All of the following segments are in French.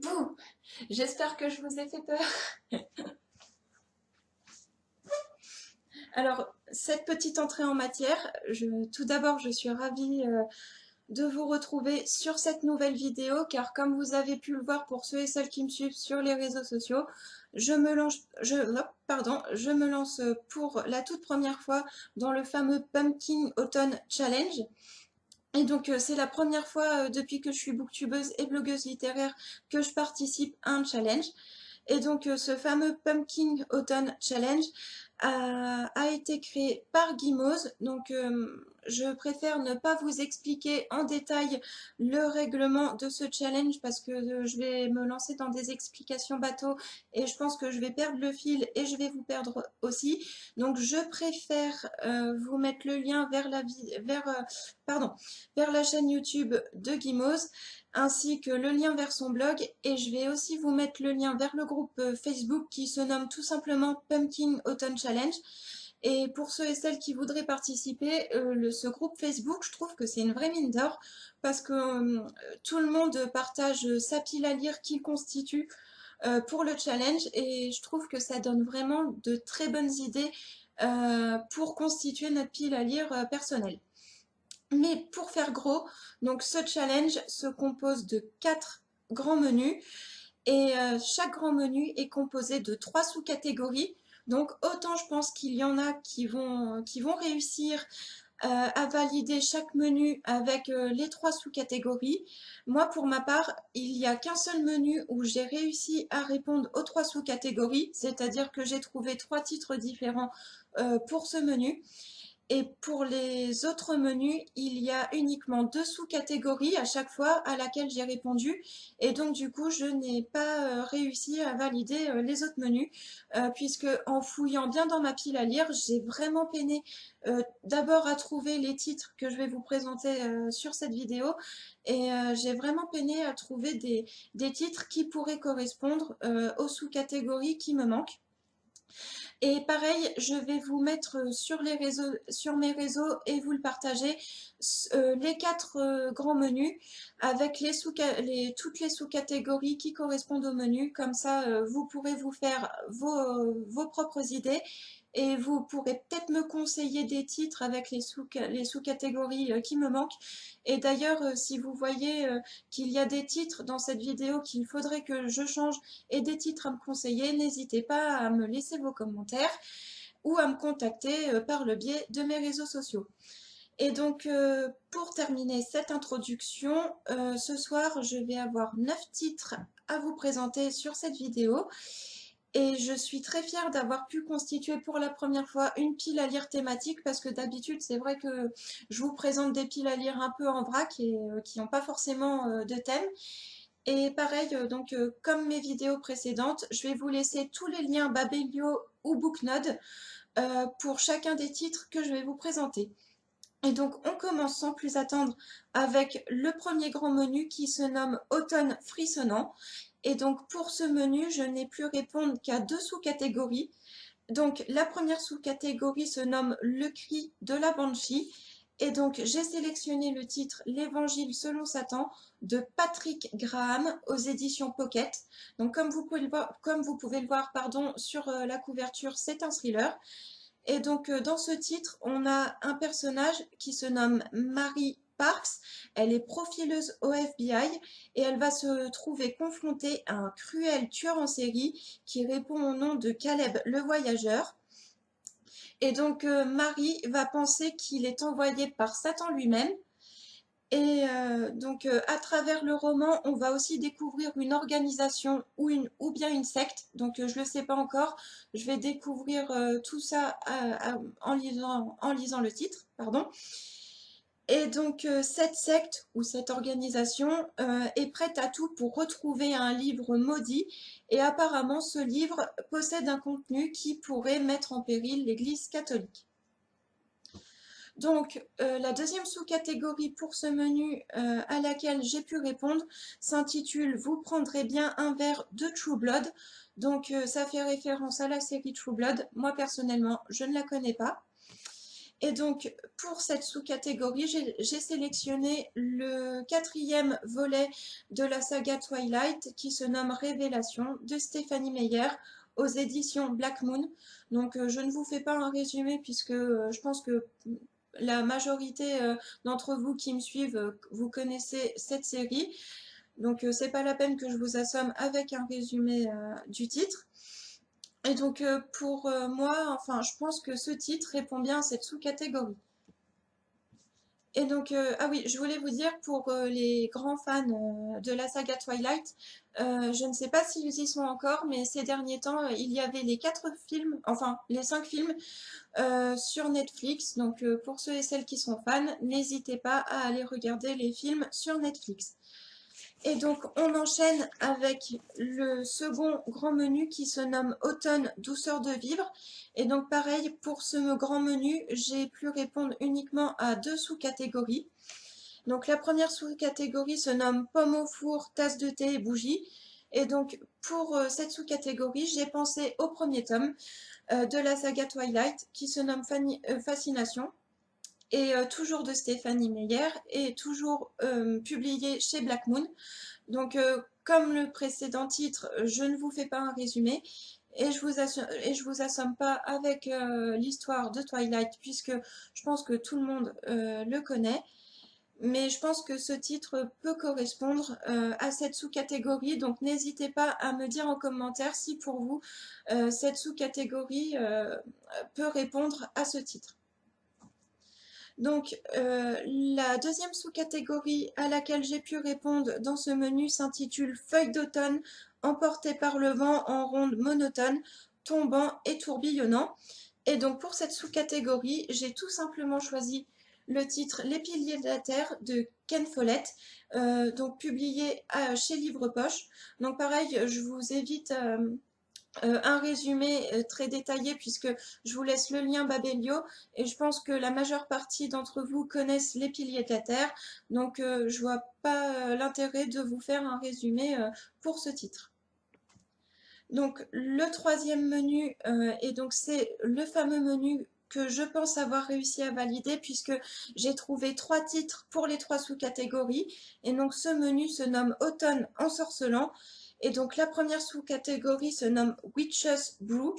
Bouh! J'espère que je vous ai fait peur. Alors, cette petite entrée en matière, tout d'abord, je suis ravie de vous retrouver sur cette nouvelle vidéo, car comme vous avez pu le voir pour ceux et celles qui me suivent sur les réseaux sociaux, je me lance pour la toute première fois dans le fameux Pumpkin Autumn Challenge. Et donc, c'est la première fois depuis que je suis booktubeuse et blogueuse littéraire que je participe à un challenge. Et donc, ce fameux Pumpkin Autumn Challenge a été créé par Gimose. Donc, je préfère ne pas vous expliquer en détail le règlement de ce challenge parce que je vais me lancer dans des explications bateau et je pense que je vais perdre le fil et je vais vous perdre aussi. Donc, je préfère vous mettre le lien vers la chaîne YouTube de Gimose ainsi que le lien vers son blog, et je vais aussi vous mettre le lien vers le groupe Facebook qui se nomme tout simplement Pumpkin Autumn Challenge. Et pour ceux et celles qui voudraient participer, ce groupe Facebook, je trouve que c'est une vraie mine d'or parce que tout le monde partage sa pile à lire qu'il constitue pour le challenge, et je trouve que ça donne vraiment de très bonnes idées pour constituer notre pile à lire personnelle. Mais pour faire gros, donc ce challenge se compose de 4 grands menus et chaque grand menu est composé de 3 sous-catégories. Donc autant je pense qu'il y en a qui vont réussir à valider chaque menu avec les 3 sous-catégories. Moi pour ma part, il n'y a qu'un seul menu où j'ai réussi à répondre aux 3 sous-catégories, c'est-à-dire que j'ai trouvé 3 titres différents pour ce menu. Et pour les autres menus, il y a uniquement 2 sous-catégories à chaque fois à laquelle j'ai répondu. Et donc du coup, je n'ai pas réussi à valider les autres menus, puisque en fouillant bien dans ma pile à lire, j'ai vraiment peiné d'abord à trouver les titres que je vais vous présenter sur cette vidéo. Et j'ai vraiment peiné à trouver des titres qui pourraient correspondre aux sous-catégories qui me manquent. Et pareil, je vais vous mettre sur mes réseaux et vous le partager, les 4 grands menus avec toutes les sous-catégories qui correspondent au menu. Comme ça, vous pourrez vous faire vos propres idées et vous pourrez peut-être me conseiller des titres avec les sous-catégories qui me manquent. Et d'ailleurs, si vous voyez qu'il y a des titres dans cette vidéo qu'il faudrait que je change et des titres à me conseiller, n'hésitez pas à me laisser vos commentaires ou à me contacter par le biais de mes réseaux sociaux. Et donc, pour terminer cette introduction, ce soir, je vais avoir 9 titres à vous présenter sur cette vidéo. Et je suis très fière d'avoir pu constituer pour la première fois une pile à lire thématique, parce que d'habitude, c'est vrai que je vous présente des piles à lire un peu en vrac et qui n'ont pas forcément de thème. Et pareil, comme mes vidéos précédentes, je vais vous laisser tous les liens Babelio ou Booknode pour chacun des titres que je vais vous présenter. Et donc, on commence sans plus attendre avec le premier grand menu qui se nomme Automne frissonnant. Et donc, pour ce menu, je n'ai plus répondre qu'à 2 sous-catégories. Donc, la première sous-catégorie se nomme Le cri de la Banshee. Et donc, j'ai sélectionné le titre L'Évangile selon Satan de Patrick Graham aux éditions Pocket. Donc, comme vous pouvez le voir, sur la couverture, c'est un thriller. Et donc, dans ce titre, on a un personnage qui se nomme Mary Parks. Elle est profileuse au FBI et elle va se trouver confrontée à un cruel tueur en série qui répond au nom de Caleb le Voyageur. Et donc, Mary va penser qu'il est envoyé par Satan lui-même. Et à travers le roman, on va aussi découvrir une organisation ou bien une secte. Donc, je ne le sais pas encore. Je vais découvrir tout ça en lisant le titre, pardon. Et donc, cette secte ou cette organisation est prête à tout pour retrouver un livre maudit. Et apparemment, ce livre possède un contenu qui pourrait mettre en péril l'Église catholique. Donc, la deuxième sous-catégorie pour ce menu à laquelle j'ai pu répondre s'intitule « Vous prendrez bien un verre de True Blood ». Donc, ça fait référence à la série True Blood. Moi, personnellement, je ne la connais pas. Et donc, pour cette sous-catégorie, j'ai sélectionné le 4e volet de la saga Twilight qui se nomme Révélation de Stephanie Meyer aux éditions Black Moon. Donc, je ne vous fais pas un résumé puisque je pense que la majorité d'entre vous qui me suivent, vous connaissez cette série. Donc, c'est pas la peine que je vous assomme avec un résumé du titre. Et donc pour moi, enfin je pense que ce titre répond bien à cette sous-catégorie. Et donc, ah oui, je voulais vous dire pour les grands fans de la saga Twilight, je ne sais pas s'ils y sont encore, mais ces derniers temps, il y avait les 4 films, enfin les 5 films sur Netflix. Donc pour ceux et celles qui sont fans, n'hésitez pas à aller regarder les films sur Netflix. Et donc, on enchaîne avec le second grand menu qui se nomme Automne, douceur de vivre. Et donc, pareil, pour ce grand menu, j'ai pu répondre uniquement à 2 sous-catégories. Donc, la première sous-catégorie se nomme Pomme au four, tasse de thé et bougie. Et donc, pour cette sous-catégorie, j'ai pensé au premier tome de la saga Twilight qui se nomme Fascination. Et toujours de Stephanie Meyer et toujours publié chez Black Moon. Donc, comme le précédent titre, je ne vous fais pas un résumé et je vous assomme pas avec l'histoire de Twilight puisque je pense que tout le monde le connaît. Mais je pense que ce titre peut correspondre à cette sous-catégorie. Donc, n'hésitez pas à me dire en commentaire si pour vous, cette sous-catégorie peut répondre à ce titre. Donc, la deuxième sous-catégorie à laquelle j'ai pu répondre dans ce menu s'intitule Feuilles d'automne emportées par le vent en ronde monotone, tombant et tourbillonnant. Et donc, pour cette sous-catégorie, j'ai tout simplement choisi le titre Les piliers de la terre de Ken Follett, donc publié chez Livre Poche. Donc, pareil, je vous évite un résumé très détaillé puisque je vous laisse le lien Babelio et je pense que la majeure partie d'entre vous connaissent les piliers de la terre, donc je vois pas l'intérêt de vous faire un résumé pour ce titre. Donc le troisième menu, et donc c'est le fameux menu que je pense avoir réussi à valider puisque j'ai trouvé 3 titres pour les 3 sous-catégories. Et donc ce menu se nomme Automne ensorcelant. Et donc la première sous-catégorie se nomme Witch's Brew.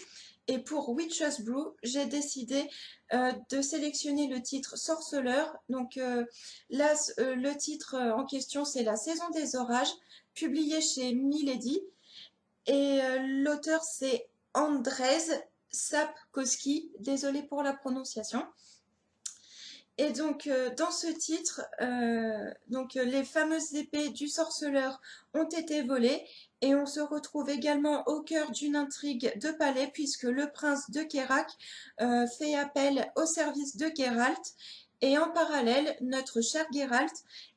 Et pour Witch's Brew, j'ai décidé de sélectionner le titre Sorceleur. Donc là, le titre en question, c'est La saison des orages, publié chez Milady. Et l'auteur, c'est Andrzej Sapkowski, désolée pour la prononciation. Et donc, dans ce titre, les fameuses épées du sorceleur ont été volées et on se retrouve également au cœur d'une intrigue de palais puisque le prince de Kérak fait appel au service de Geralt et en parallèle, notre cher Geralt,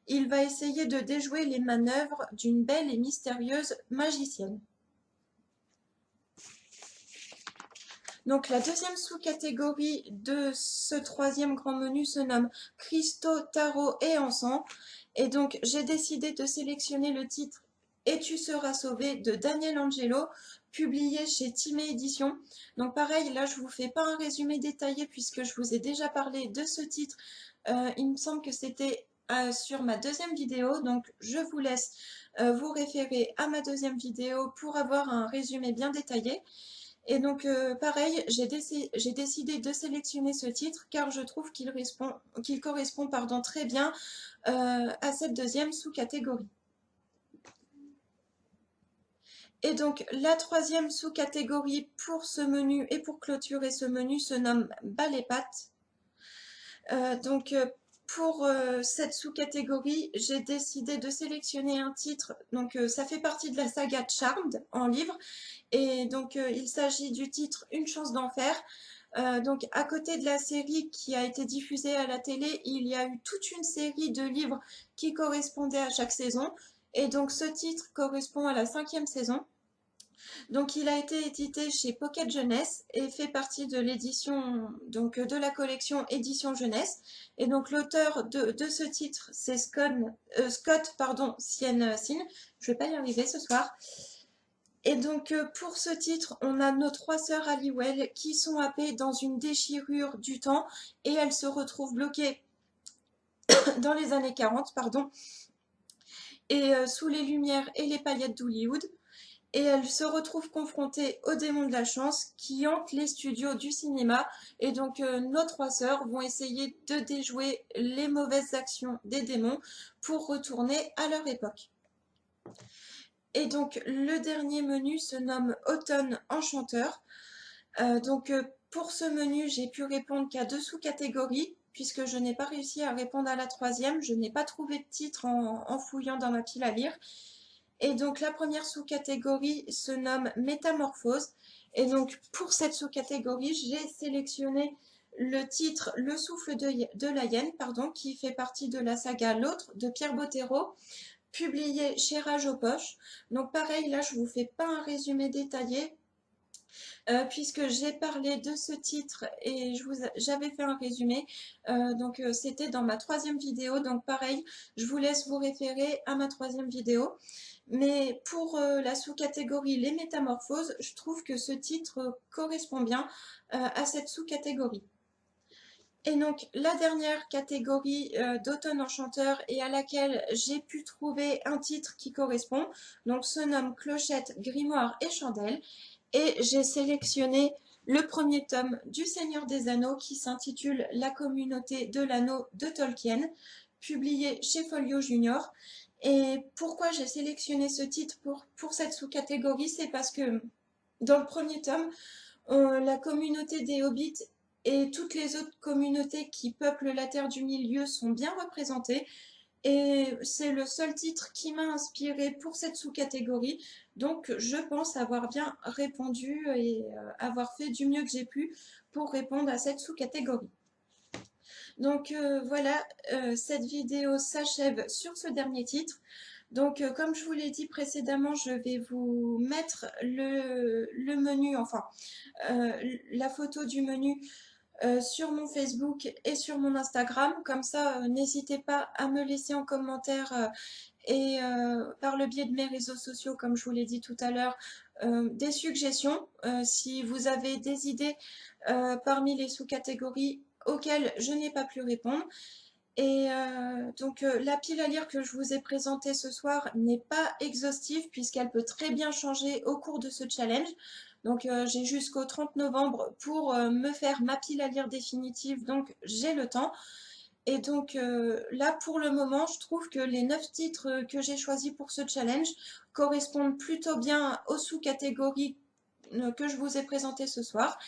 il va essayer de déjouer les manœuvres d'une belle et mystérieuse magicienne. Donc la deuxième sous-catégorie de ce troisième grand menu se nomme Cristaux, Tarot et Encens. Et donc j'ai décidé de sélectionner le titre Et tu seras sauvé de Daniel Angelo, publié chez Timé Éditions. Donc pareil, là je vous fais pas un résumé détaillé puisque je vous ai déjà parlé de ce titre. Il me semble que c'était sur ma deuxième vidéo, donc je vous laisse vous référer à ma deuxième vidéo pour avoir un résumé bien détaillé. Et donc, pareil, j'ai décidé de sélectionner ce titre car je trouve qu'il correspond très bien à cette deuxième sous-catégorie. Et donc, la troisième sous-catégorie pour ce menu et pour clôturer ce menu se nomme Bal et Pâtes. Pour cette sous-catégorie, j'ai décidé de sélectionner un titre. Donc, ça fait partie de la saga Charmed en livre. Et donc, il s'agit du titre Une chance d'enfer. Donc, à côté de la série qui a été diffusée à la télé, il y a eu toute une série de livres qui correspondaient à chaque saison. Et donc, ce titre correspond à la 5e saison. Donc, il a été édité chez Pocket Jeunesse et fait partie de l'édition, donc de la collection Édition Jeunesse. Et donc, l'auteur de ce titre, c'est Scott Siensin. Je ne vais pas y arriver ce soir. Et donc pour ce titre, on a nos trois sœurs Halliwell qui sont happées dans une déchirure du temps et elles se retrouvent bloquées dans les années 40, pardon, et sous les lumières et les paillettes d'Hollywood. Et elles se retrouvent confrontées aux démons de la chance qui hantent les studios du cinéma. Et donc nos trois sœurs vont essayer de déjouer les mauvaises actions des démons pour retourner à leur époque. Et donc le dernier menu se nomme Automne Enchanteur. Pour ce menu, j'ai pu répondre qu'à 2 sous-catégories, puisque je n'ai pas réussi à répondre à la troisième. Je n'ai pas trouvé de titre en fouillant dans ma pile à lire. Et donc la première sous-catégorie se nomme Métamorphose. Et donc pour cette sous-catégorie, j'ai sélectionné le titre Le souffle de la hyène, pardon, qui fait partie de la saga L'autre de Pierre Bottero, publié chez Rage aux Poches. Donc pareil, là je ne vous fais pas un résumé détaillé, puisque j'ai parlé de ce titre et j'avais fait un résumé. C'était dans ma troisième vidéo, donc pareil, je vous laisse vous référer à ma troisième vidéo. Mais pour la sous-catégorie Les Métamorphoses, je trouve que ce titre correspond bien à cette sous-catégorie. Et donc la dernière catégorie d'Automne Enchanteur et à laquelle j'ai pu trouver un titre qui correspond, donc se nomme Clochette, Grimoire et Chandelle. Et j'ai sélectionné le premier tome du Seigneur des Anneaux qui s'intitule La communauté de l'anneau de Tolkien, publié chez Folio Junior. Et pourquoi j'ai sélectionné ce titre pour cette sous-catégorie, c'est parce que dans le premier tome, la communauté des hobbits et toutes les autres communautés qui peuplent la Terre du Milieu sont bien représentées. Et c'est le seul titre qui m'a inspiré pour cette sous-catégorie. Donc je pense avoir bien répondu et avoir fait du mieux que j'ai pu pour répondre à cette sous-catégorie. Donc voilà, cette vidéo s'achève sur ce dernier titre. Donc comme je vous l'ai dit précédemment, je vais vous mettre le menu, enfin la photo du menu sur mon Facebook et sur mon Instagram. Comme ça, n'hésitez pas à me laisser en commentaire et par le biais de mes réseaux sociaux, comme je vous l'ai dit tout à l'heure, des suggestions. Si vous avez des idées parmi les sous-catégories auxquelles je n'ai pas pu répondre. Et la pile à lire que je vous ai présentée ce soir n'est pas exhaustive puisqu'elle peut très bien changer au cours de ce challenge. Donc j'ai jusqu'au 30 novembre pour me faire ma pile à lire définitive, donc j'ai le temps. Et donc là pour le moment, je trouve que les 9 titres que j'ai choisis pour ce challenge correspondent plutôt bien aux sous-catégories que je vous ai présentées ce soir.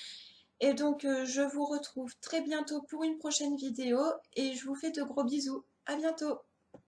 Et donc je vous retrouve très bientôt pour une prochaine vidéo et je vous fais de gros bisous. À bientôt!